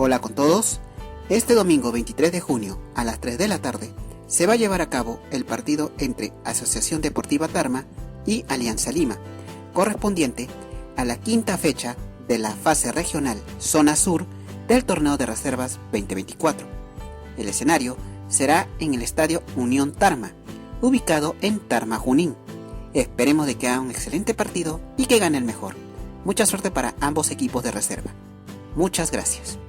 Hola con todos. Este domingo 23 de junio a las 3 de la tarde se va a llevar a cabo el partido entre Asociación Deportiva Tarma y Alianza Lima, correspondiente a la quinta fecha de la fase regional Zona Sur del Torneo de Reservas 2024. El escenario será en el Estadio Unión Tarma, ubicado en Tarma, Junín. Esperemos de que haga un excelente partido y que gane el mejor. Mucha suerte para ambos equipos de reserva. Muchas gracias.